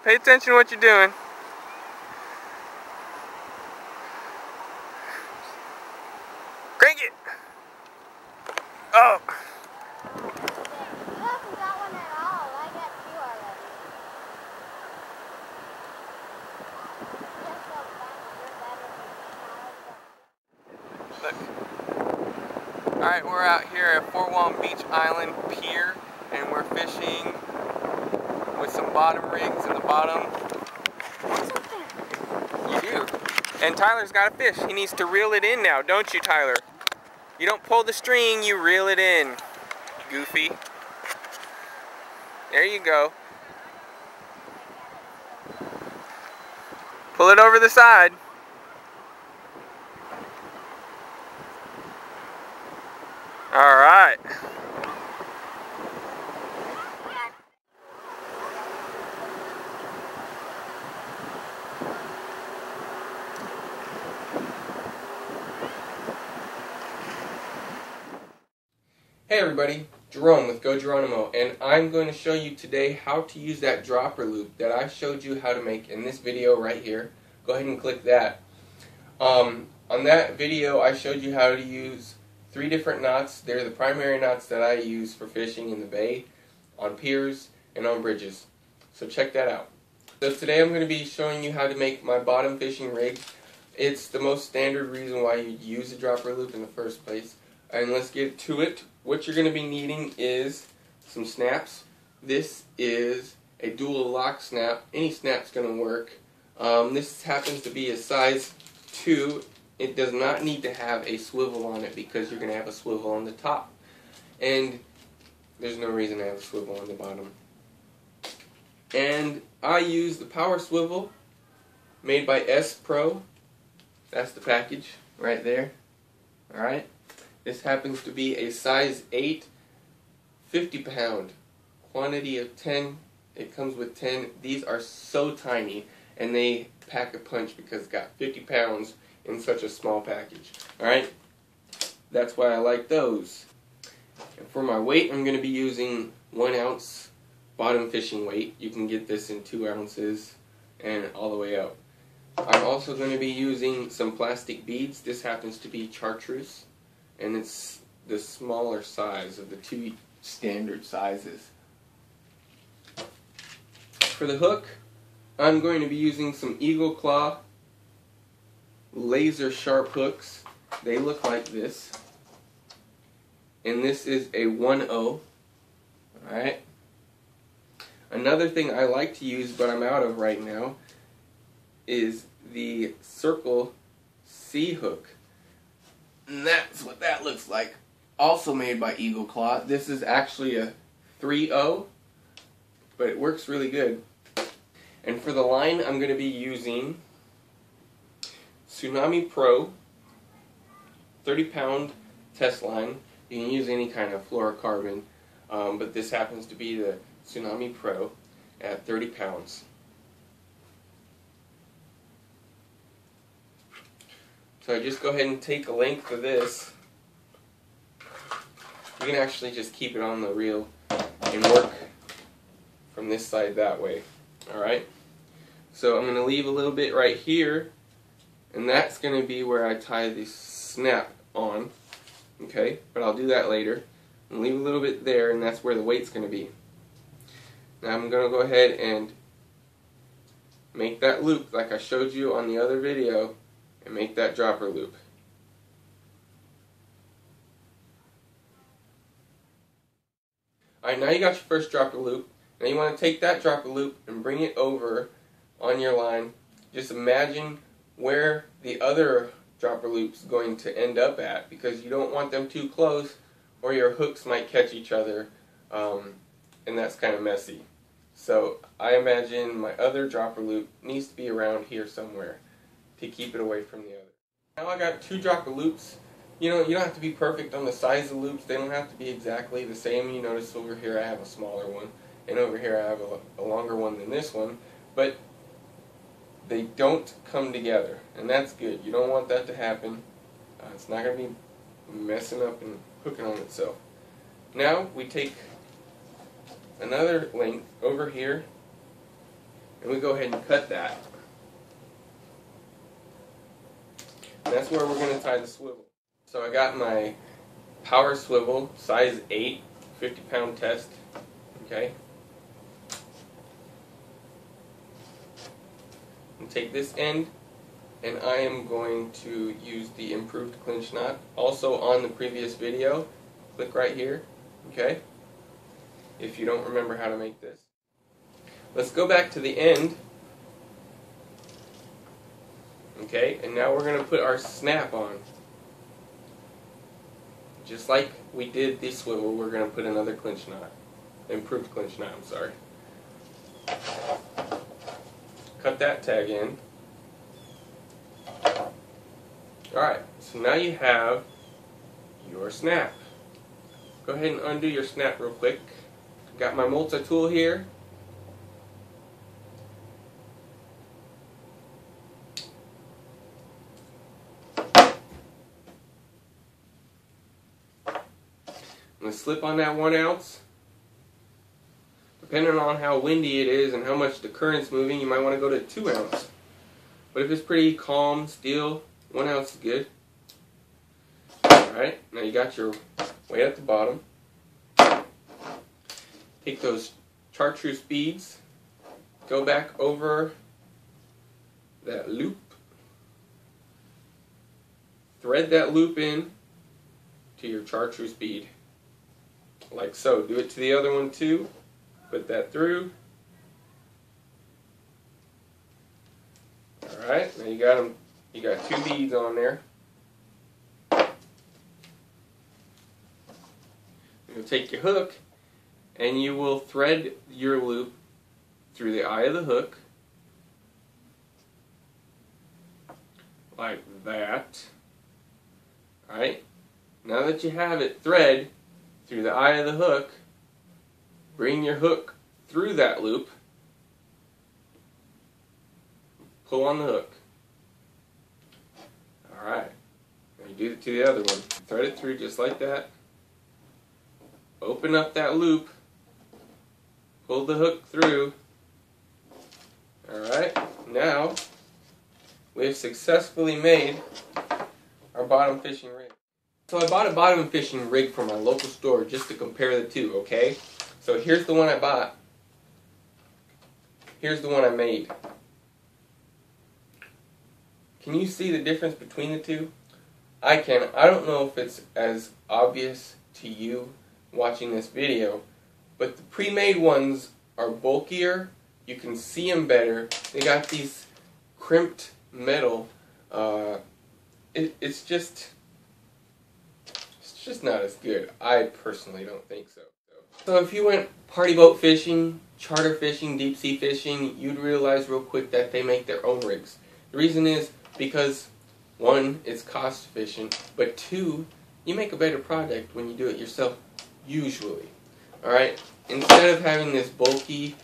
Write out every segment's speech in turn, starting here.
Pay attention to what you're doing. Crank it! Oh! You haven't got one at all. I got two already. Look. Alright, we're out here at Fort Walton Beach Island Pier, and we're fishing with some bottom rigs in the bottom. What's up there? You do. And Tyler's got a fish. He needs to reel it in now, don't you, Tyler? You don't pull the string, you reel it in. Goofy. There you go. Pull it over the side. Alright. Hey everybody, Jerome with Go Geronimo, and I'm going to show you today how to use that dropper loop that I showed you how to make in this video right here. Go ahead and click that. On that video I showed you how to use 3 different knots. They're the primary knots that I use for fishing in the bay, on piers, and on bridges. So check that out. So today I'm going to be showing you how to make my bottom fishing rig. It's the most standard reason why you use a dropper loop in the first place. And let's get to it. What you're going to be needing is some snaps. This is a dual lock snap. Any snap's going to work. This happens to be a size 2. It does not need to have a swivel on it because you're going to have a swivel on the top. And there's no reason to have a swivel on the bottom. And I use the power swivel made by S Pro. That's the package right there. Alright. This happens to be a size 8, 50-pound, quantity of 10. It comes with 10. These are so tiny, and they pack a punch because it's got 50 pounds in such a small package. Alright? That's why I like those. And for my weight, I'm going to be using 1 ounce bottom fishing weight. You can get this in 2 ounces and all the way up. I'm also going to be using some plastic beads. This happens to be chartreuse, and it's the smaller size of the 2 standard sizes. For the hook, I'm going to be using some Eagle Claw laser sharp hooks. They look like this. And this is a 1/0. Alright. Another thing I like to use, but I'm out of right now, is the Circle C hook. And that's what that looks like. Also made by Eagle Claw. This is actually a 3/0, but it works really good. And for the line, I'm going to be using Tsunami Pro 30-pound test line. You can use any kind of fluorocarbon, but this happens to be the Tsunami Pro at 30 pounds. So I just go ahead and take a length of this. You can actually just keep it on the reel and work from this side that way. Alright? So I'm going to leave a little bit right here, and that's going to be where I tie the snap on. Okay? But I'll do that later. And leave a little bit there, and that's where the weight's going to be. Now I'm going to go ahead and make that loop like I showed you on the other video, and make that dropper loop. Alright, now you got your first dropper loop. Now you want to take that dropper loop and bring it over on your line. Just imagine where the other dropper loop's going to end up at, because you don't want them too close or your hooks might catch each other, and that's kind of messy. So I imagine my other dropper loop needs to be around here somewhere to keep it away from the other. Now I got 2 dropper loops. You know, you don't have to be perfect on the size of the loops. They don't have to be exactly the same. You notice over here I have a smaller one, and over here I have a longer one than this one, but they don't come together, and that's good. You don't want that to happen. It's not going to be messing up and hooking on itself. Now we take another length over here, and we go ahead and cut that. And that's where we're going to tie the swivel. So I got my power swivel, size 8, 50-pound test. Okay. And take this end, and I am going to use the improved clinch knot. Also on the previous video, click right here. Okay. If you don't remember how to make this. Let's go back to the end. Okay, and now we're going to put our snap on. Just like we did the swivel, we're going to put another clinch knot. Improved clinch knot, I'm sorry. Cut that tag in. Alright, so now you have your snap. Go ahead and undo your snap real quick. Got my multi-tool here. I'm going to slip on that 1 ounce. Depending on how windy it is and how much the current's moving, you might want to go to 2 ounce. But if it's pretty calm, still, 1 ounce is good. Alright, now you got your weight at the bottom. Take those chartreuse beads, go back over that loop, thread that loop in to your chartreuse bead, like so. Do it to the other one too. Put that through. Alright, now you got them. You got 2 beads on there. You'll take your hook and you will thread your loop through the eye of the hook, like that. Alright, now that you have it thread through the eye of the hook, bring your hook through that loop, pull on the hook. Alright, now you do it to the other one. Thread it through just like that. Open up that loop, pull the hook through. Alright, now we have successfully made our bottom fishing rig. So I bought a bottom fishing rig from my local store just to compare the two, okay? So here's the one I bought. Here's the one I made. Can you see the difference between the two? I can. I don't know if it's as obvious to you watching this video, but the pre-made ones are bulkier. You can see them better. They got these crimped metal. It's just not as good. I personally don't think so. So if you went party boat fishing, charter fishing, deep sea fishing, you'd realize real quick that they make their own rigs. The reason is because 1, it's cost efficient, but 2, you make a better product when you do it yourself, usually. Alright, instead of having this bulky,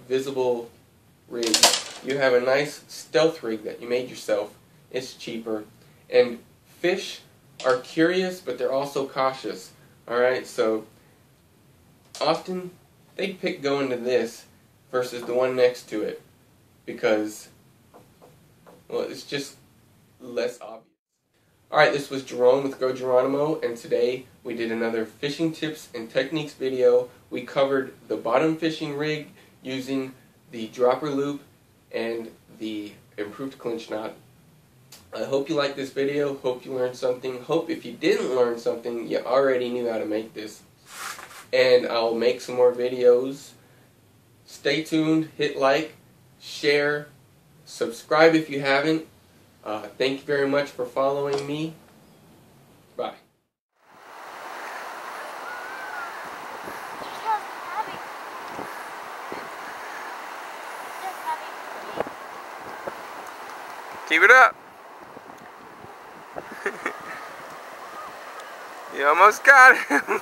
visible rig, you have a nice stealth rig that you made yourself. It's cheaper, and fish are curious, but they're also cautious. Alright, so often they pick going to this versus the one next to it because, well, it's just less obvious. Alright, this was Jerome with Go Geronimo, and today we did another fishing tips and techniques video. We covered the bottom fishing rig using the dropper loop and the improved clinch knot. I hope you liked this video, hope you learned something, hope if you didn't learn something, you already knew how to make this. And I'll make some more videos. Stay tuned, hit like, share, subscribe if you haven't. Thank you very much for following me. Bye. Keep it up. You almost got him.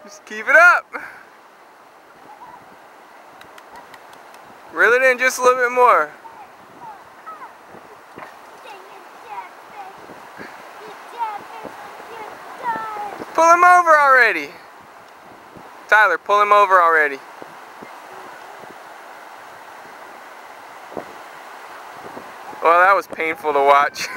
Just keep it up. Reel it in just a little bit more. Pull him over already. Tyler, pull him over already. Well, that was painful to watch.